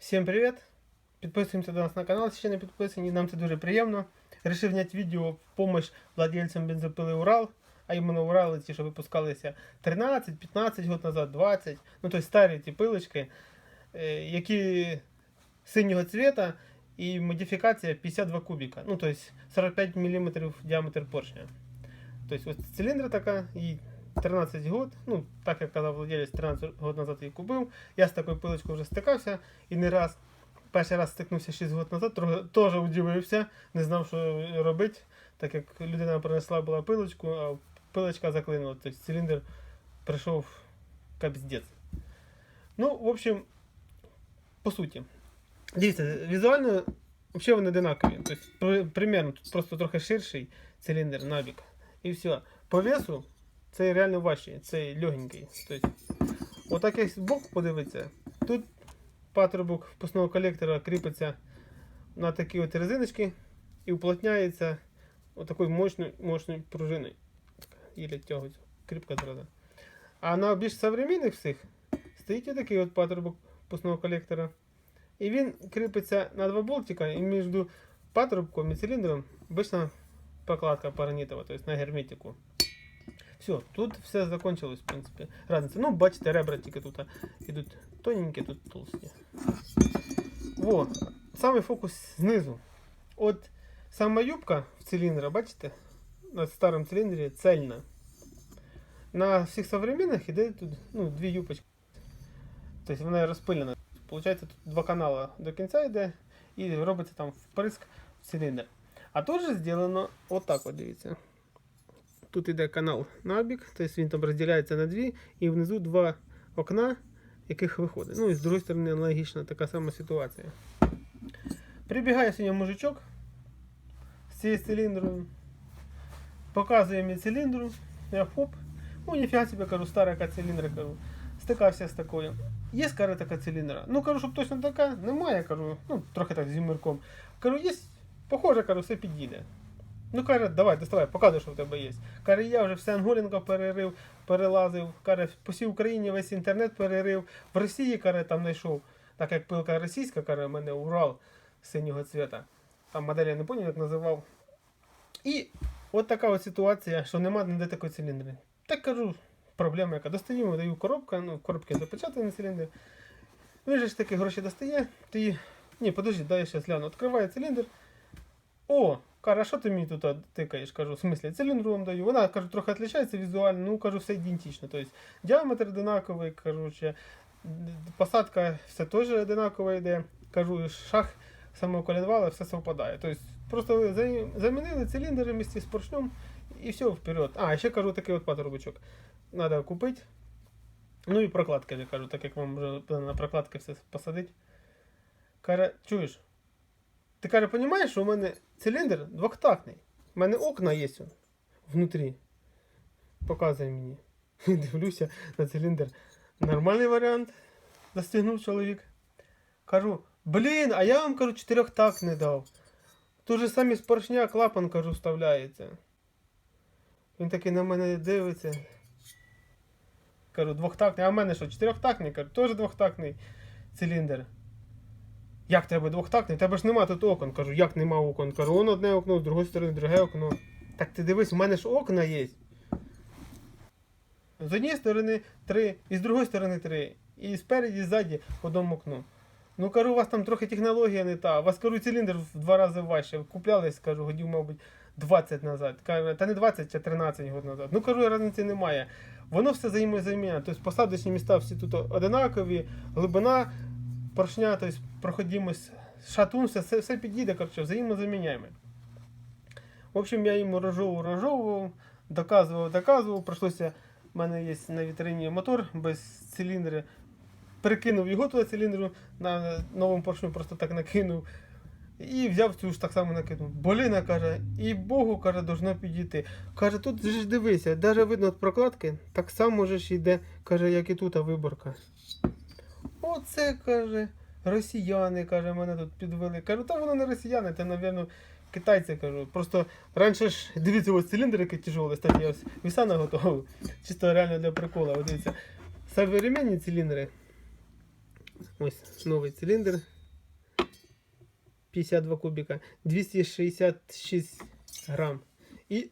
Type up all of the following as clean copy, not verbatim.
Всім привіт! Підписуємося до нас на канал, якщо ще не підписані, нам це дуже приємно. Решив зняти відео в допомогу владельцям бензопили Урал, а іменно Урали, ті, що випускалися 13-15 років назад, 20, ну тобто старі ті пилочки, які синього цвіта і модифікація 52 кубіка, ну тобто 45 мм діаметр поршня. Тобто ось циліндра така, і 13 років, ну так як казав владелець, 13 років назад її купив. Я з такою пилочкою вже стикався і не раз. Перший раз стикнувся 6 років назад, теж удивився, не знав, що робити, так як людина принесла була пилочку, а пилочка заклинула, тобто циліндр прийшов капздець. Ну, в общем, по суті. Дивіться, візуально взагалі вони одинакові. Тобто, примерно, тут просто трохи ширший циліндр набік. І все. По весу це реально важчий, це легенький. Тобто, отак як збоку подивитися, тут патрубок впускного колектора кріпиться на такі от резиночки і уплотняється отакою мощною пружиною. Єлі тягується, кріпка зразу. А на більш сучасних всіх стоїть отакий от патрубок впускного колектора. І він кріпиться на два болтика, і між патрубком і циліндром обична прокладка паранітова, тобто на герметику. Все, тут все закончилось, в принципі. Разниця. Ну, бачите, ребра тільки тут ідуть тоненькі, тут толсті. Во, самий фокус знизу. От сама юбка в циліндра, бачите, на старому циліндрі цельна. На всіх сучасних іде тут дві юбочки. Тобто вона розпилена. Получається, тут два канали до кінця йде і робиться там вприск в циліндр. А тут же зроблено отак, от дивіться. Тут йде канал набік, тобто він там розділяється на дві, і внизу два окна, яких виходить. Ну і з другої сторони аналогічна така сама ситуація. Прибігає сьогодні мужичок з цією циліндрою, показує мені циліндру, я хоп, ну ніфіга себе, кажу, стара яка циліндра, кажу, стикався з такою. Є, каже, така циліндра? Ну, кажу, щоб точно така, немає, кажу, ну, трохи так з юморком. Кажу, є, похоже, кажу, все підійде. Ну, каже, давай, доставай, показуй, що в тебе є. Каже, я вже все Анголінка перелазив, каже, по всій Україні весь інтернет перерив. В Росії, каже, там знайшов, так як пилка російська, каже, в мене Урал синього цвіта. Там модель я не пам'ятаю, як називав. І от така от ситуація, що нема ніде такої циліндри. Так кажу, проблема яка. Достаю, даю коробку, ну, в коробці запечатаний циліндр. Він же ж таки гроші достає, ти... Ні, подожди, дай я зараз гляну. Відкриває циліндр. О! Каже, а що ти мені тут тикаєш? Кажу, в смислі, циліндру вам даю. Вона, кажу, трохи відрізняється візуально, ну, кажу, все ідентично. Тобто, діаметр одинаковий, коротше, посадка все теж одинакова йде. Кажу, шах самого коленвала, все совпадає. Тобто, просто замінили циліндр вместе з поршнем і все, вперед. А, ще кажу, такий от патрубочок. Треба купити. Ну і прокладки, я кажу, так як вам вже на прокладки все посадити. Каже, чуєш? Ти, каже, розумієш, що у мене циліндр двохтактний. У мене окна є внутрі. Показує мені. Дивлюся на циліндр. Нормальний варіант. Застігнув чоловік. Кажу, блін, а я вам, кажу, чотирьохтактний дав. Тут же самі з поршня клапан, кажу, вставляється. Він такий на мене дивиться. Кажу, двохтактний. А в мене що, чотирьохтактний? Кажу, теж двохтактний циліндр. Як тебе двохтактний? Тебе ж нема тут окон. Кажу, як нема окон? Кажу, вон одне окно, з другої сторони друге окно. Так ти дивись, у мене ж окна є. З однієї сторони 3, і з другої сторони 3. І спереді, і ззаді по одному окну. Ну, кажу, у вас там трохи технологія не та. У вас, кажу, циліндр в 2 рази важче. Куплялись, кажу, годів, мабуть, 20 назад. Кажу, та не 20, а 13 років назад. Ну, кажу, різниці немає. Воно все взаємозаміняє. Тобто посадочні міста всі тут одинакові, глибина поршня, тобто проходимость, шатун, все підійде, коротше, взаємозаміняємо. В общем, я йому розжовував, доказував. Прийшлося, в мене є на вітрині мотор без циліндра. Перекинув його туди циліндру, на новому поршню просто так накинув. І взяв цю ж так само накинув. Боліна, каже, і Богу, каже, должно підійти. Каже, тут же ж дивися, навіть видно від прокладки, так само ж йде, каже, як і тут виборка. Оце, каже, росіяни, каже, мене тут підвели. Кажу, та воно не росіяни, це, мабуть, китайці, кажу. Просто раніше ж, дивіться, ось циліндр, який тяжелий, стаття, я ось віса наготовив. Чисто реально для прикола. Ось дивіться, современні циліндри. Ось новий циліндр, 52 кубіка, 266 грам. І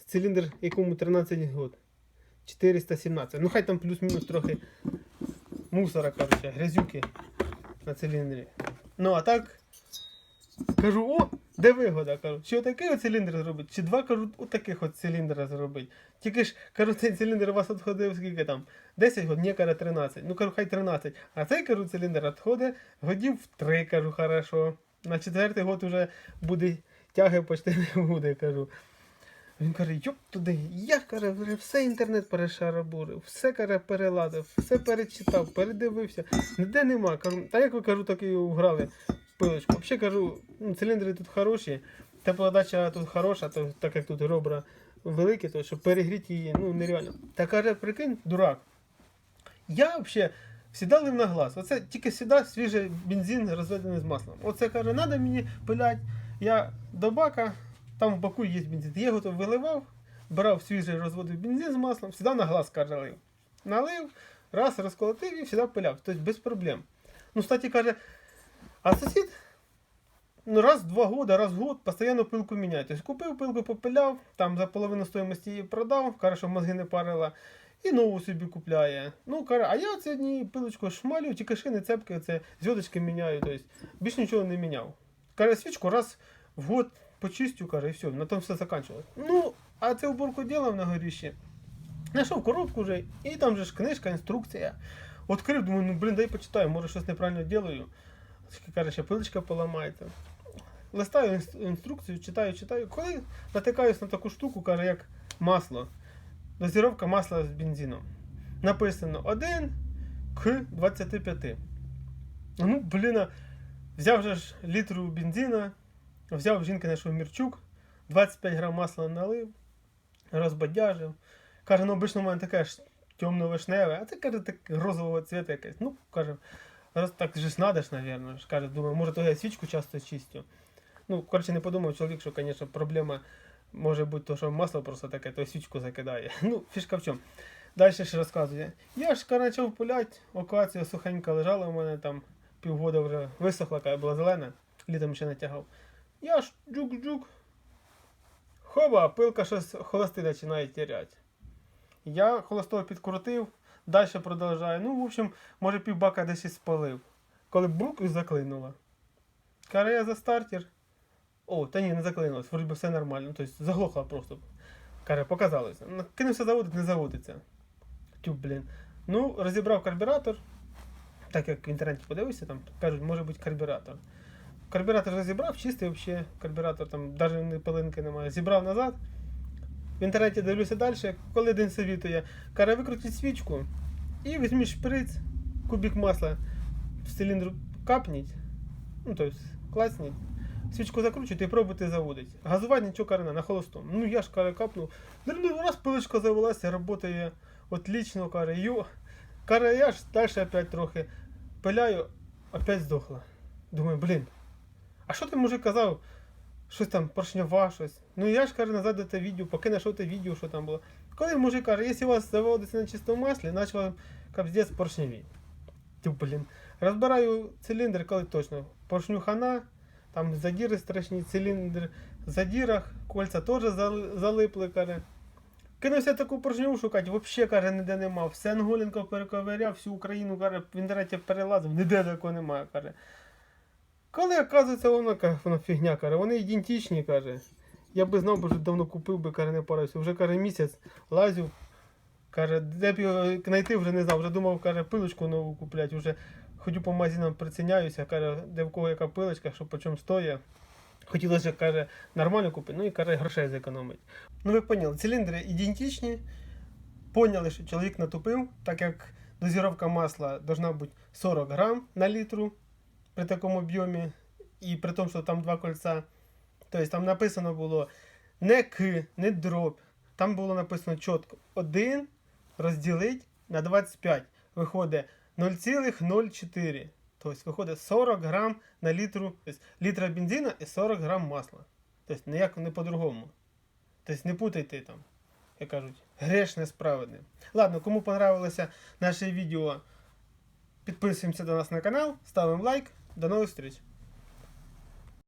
циліндр, якому 13 год, 417. Ну хай там плюс-мінус трохи мусора, короче, грязюки на циліндрі. Ну а так, кажу, о, де вигода, кажу, чи отакий от циліндр зробить, чи два, кажу, отаких от циліндра зробить. Тільки ж, кажу, цей циліндр у вас відходив скільки там, 10 год, ні, кажу, 13. Ну, кажу, хай 13. А цей, кажу, циліндр відходить годів в 3, кажу, хорошо. На 4-й год уже буде, тяги почти не буде, кажу. Він каже, йоп туди, я, каже, все інтернет перешарабурив, все, каже, переладив, все перечитав, передивився, ніде нема. Кажу, та як ви, кажу, так і уграли пилочку. Взагалі, кажу, ну, циліндри тут хороші, теплодача тут хороша, то, так як тут ребра великі, то щоб перегріти її, ну, нереально. Та каже, прикинь, дурак, я взагалі всегда лив на глаз. Оце тільки всегда свіжий бензин розведений з маслом. Оце, каже, треба мені пилять, я до бака, там в баку є бензин. Я його виливав, брав свіжий, розводив бензин з маслом, завжди на глаз, каже, лив. Налив, раз, розколотив і завжди пиляв. Тобто без проблем. Ну, кстати, каже, а сусід, ну, раз в 2 года, раз в год, постійно пилку міняє. Тобто купив пилку, попиляв, там за половину стоїмості її продав, каже, щоб мозги не парила, і нову собі купляє. Ну, каже, а я оце однією пилочкою шмалю, тільки шини, цепки, оце, зв'язочки міняю, тобто більш нічого не міняв. Каже, свічку раз в год почистю, каже, і все, на тому все закінчилось. Ну, а це уборку ділав на горіщі. Знайшов коробку вже, і там же ж книжка, інструкція. Відкрив, думаю, ну, блін, дай почитаю, може щось неправильно ділаю. Каже, ще пилочка поламається. Листаю інструкцію, читаю. Коли натикаюсь на таку штуку, каже, як масло. Дозіровка масла з бензином. Написано 1 к 25. Ну, блін, взяв же ж літру бензина, взяв жінки знайшов Мірчук, 25 грам масла налив, розбадяжив. Каже, ну обично в мене таке ж темно-вишневе, а це, каже, так розового цвіту якесь. Ну, каже, раз так же надо ж, наверное. Каже, думаю, може, то я свічку часто чистю. Ну, коротше, не подумав чоловік, що, звісно, проблема може бути то, що масло просто таке, то свічку закидає. Ну, фішка в чому. Далі ще розказує. Я ж, почав пулять, акація сухенька лежала у мене там, півгода вже висохла, яка була зелена, літом ще натягав. Я ж джук-джук. Хоба, пилка щось холости починає теряти. Я холостого підкрутив, далі продовжую. Ну, в общем, може півбака десь і спалив. Коли брук і заклинула. Каже, я за стартер. О, та ні, не заклинулась, вроді би все нормально. Тобто заглохла просто. Каже, показалося. Кинувся заводити, не заводиться. Тюб, блін. Ну, розібрав карбюратор. Так як в інтернеті подивився, там кажуть, може бути карбюратор. Карбюратор розібрав, чистий взагалі. Карбюратор там навіть пилинки немає. Зібрав назад. В інтернеті дивлюся далі, коли один совітує. Каже, викрутіть свічку і візьміть шприц, кубик масла в циліндру капніть. Ну, тобто, класніть. Свічку закручуйте і пробуйте заводити. Газувати нічого, каже, на холостому. Ну, я ж, каже, капнув. Раз пилочка завелася, працює отлично, каже. Каже, я ж далі опять трохи пиляю, опять здохла. Думаю, блін, а що ти, мужик, казав? Щось там, поршньова, щось. Ну, я ж, каже, назад до те відео, поки знайшов те відео, що там було. Коли мужик каже, якщо у вас заводиться на чистому маслі, наче вам капздець поршневі. Блін. Розбираю циліндр, коли точно. Поршню хана. Там задіри страшні, циліндр в задірах, кольця теж залипли, каже. Кинувся таку поршню шукати, взагалі, каже, ніде нема. Все Анголенко перековиряв, всю Україну, каже, в інтернеті перелазив, ніде такого немає, каже. Коли, оказується, воно фігня, каже, вони ідентичні, каже. Я би знав, бо вже давно купив би, каже, не порався. Вже, каже, місяць лазив, каже, де б його знайти, вже не знав, вже думав, каже, пилочку нову купляти, вже ходю по магазинам, приціняюся, каже, де в кого яка пилочка, що по чому стоїть. Хотілося, каже, нормально купити, ну і, каже, грошей зекономить. Ну ви поняли, циліндри ідентичні, поняли, що чоловік натупив, так як дозіровка масла должна бути 40 грам на літру при такому об'ємі, і при тому, що там 2 кольця. Тобто там написано було не к, не дроб, там було написано чітко 1 розділити на 25, виходить 0,04. Тобто виходить 40 грам на літру, тобто літра бензина і 40 грам масла. Тобто ніяк не по-другому. Тобто не путайте там, як кажуть, грешне з праведним. Ладно, кому понравилося наше відео, підписуємося до нас на канал, ставимо лайк. До нових зустріч!